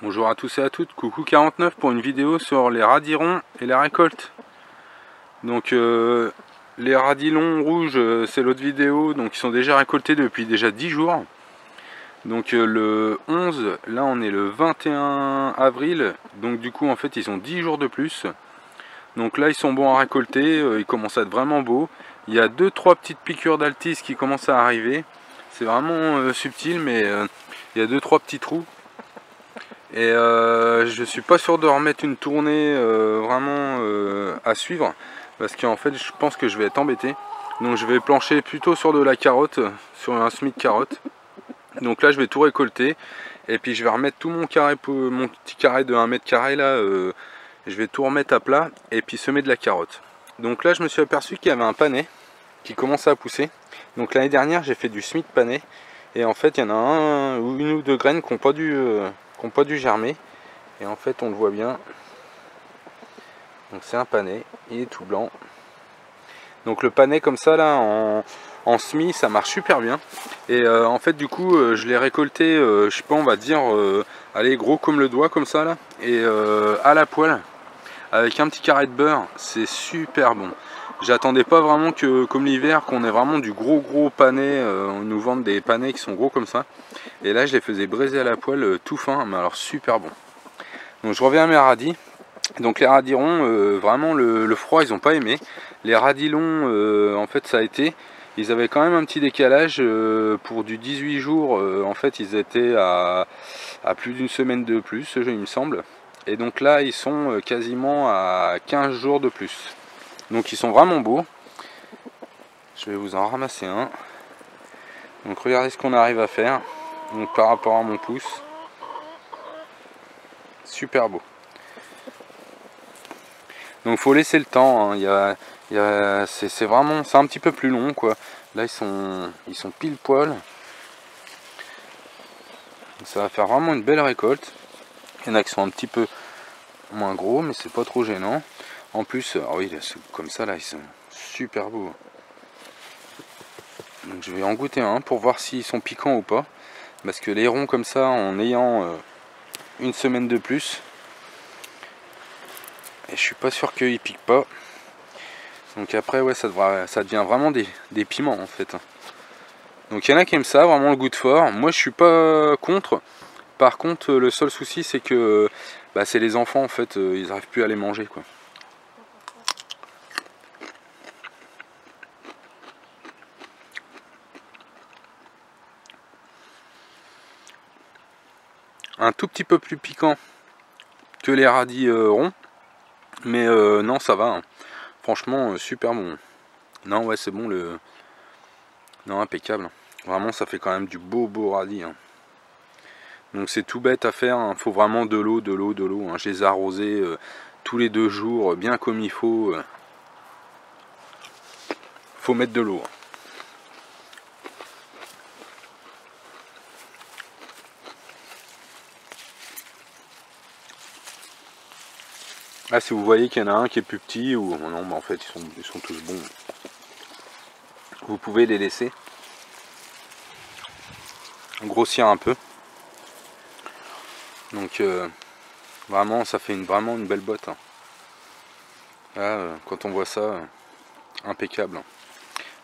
Bonjour à tous et à toutes, coucou 49 pour une vidéo sur les radirons et la récolte. Donc les radilons rouges, c'est l'autre vidéo, donc ils sont déjà récoltés depuis déjà 10 jours. Donc le 11, là on est le 21 avril, donc du coup en fait ils ont 10 jours de plus. Donc là ils sont bons à récolter, ils commencent à être vraiment beaux. Il y a 2-3 petites piqûres d'altis qui commencent à arriver. C'est vraiment subtil, mais il y a 2-3 petits trous. Et je suis pas sûr de remettre une tournée vraiment à suivre, parce qu'en fait je pense que je vais être embêté. Donc je vais plancher plutôt sur de la carotte, sur un semis de carotte. Donc là je vais tout récolter et puis je vais remettre tout mon carré, mon petit carré de 1 mètre carré là, je vais tout remettre à plat et puis semer de la carotte. Donc là je me suis aperçu qu'il y avait un panais qui commençait à pousser. Donc l'année dernière j'ai fait du semis de panais et en fait il y en a une ou deux graines qui n'ont pas dû germer, et en fait on le voit bien. Donc c'est un panais, il est tout blanc. Donc le panais comme ça là en semis, ça marche super bien. Et en fait du coup je l'ai récolté, je sais pas, on va dire allez, gros comme le doigt comme ça là, et à la poêle avec un petit carré de beurre. C'est super bon. J'attendais pas vraiment que comme l'hiver qu'on ait vraiment du gros panais, on nous vend des panais qui sont gros comme ça. Et là je les faisais braiser à la poêle tout fin, mais alors super bon. Donc je reviens à mes radis. Donc les radirons, vraiment le froid ils n'ont pas aimé. Les radilons, en fait ça a été, ils avaient quand même un petit décalage pour du 18 jours. En fait ils étaient à plus d'une semaine de plus, il me semble. Et donc là ils sont quasiment à 15 jours de plus. Donc ils sont vraiment beaux. Je vais vous en ramasser un. Donc regardez ce qu'on arrive à faire. Donc par rapport à mon pouce, super beau. Donc faut laisser le temps, hein. C'est vraiment, c'est un petit peu plus long quoi. Là ils sont pile poil. Ça va faire vraiment une belle récolte. Il y en a qui sont un petit peu moins gros, mais c'est pas trop gênant. En plus, oui, comme ça là, ils sont super beaux. Donc je vais en goûter un pour voir s'ils sont piquants ou pas. Parce que les ronds comme ça, en ayant une semaine de plus, et je suis pas sûr qu'ils piquent pas. Donc après ouais, ça devient vraiment des piments en fait. Donc il y en a qui aiment ça, vraiment le goût de fort. Moi je suis pas contre. Par contre le seul souci c'est que c'est les enfants en fait, ils n'arrivent plus à les manger quoi. Un tout petit peu plus piquant que les radis ronds. Mais non ça va, hein. Franchement super bon. Non ouais c'est bon Non, impeccable. Vraiment ça fait quand même du beau radis, hein. Donc c'est tout bête à faire, hein. Faut vraiment de l'eau, hein. Je les ai arrosés tous les 2 jours, bien comme il faut. Faut mettre de l'eau, hein. Là si vous voyez qu'il y en a un qui est plus petit, ou non, en fait ils sont tous bons. Vous pouvez les laisser grossir un peu. Donc vraiment ça fait vraiment une belle botte, hein. Là quand on voit ça, impeccable, hein.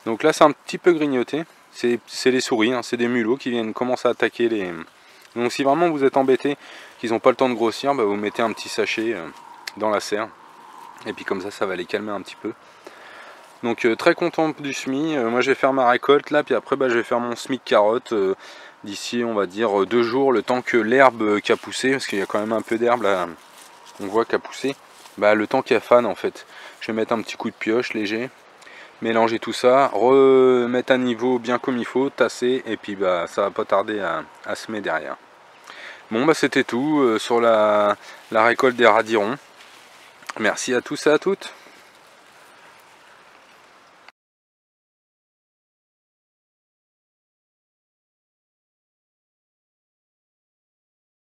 Donc là c'est un petit peu grignoté. C'est les souris, hein. C'est des mulots qui viennent commencer à attaquer les... Donc si vraiment vous êtes embêté qu'ils n'ont pas le temps de grossir, vous mettez un petit sachet dans la serre. Et puis comme ça va les calmer un petit peu. Donc très content du semis. Moi je vais faire ma récolte là, puis après je vais faire mon semis de carottes d'ici on va dire 2 jours, le temps que l'herbe qui a poussé, parce qu'il y a quand même un peu d'herbe là, on voit qu'à poussé, le temps qu'elle fane en fait. Je vais mettre un petit coup de pioche léger, mélanger tout ça, remettre à niveau bien comme il faut, tasser, et puis ça va pas tarder à semer derrière. Bon c'était tout sur la récolte des radirons. Merci à tous et à toutes.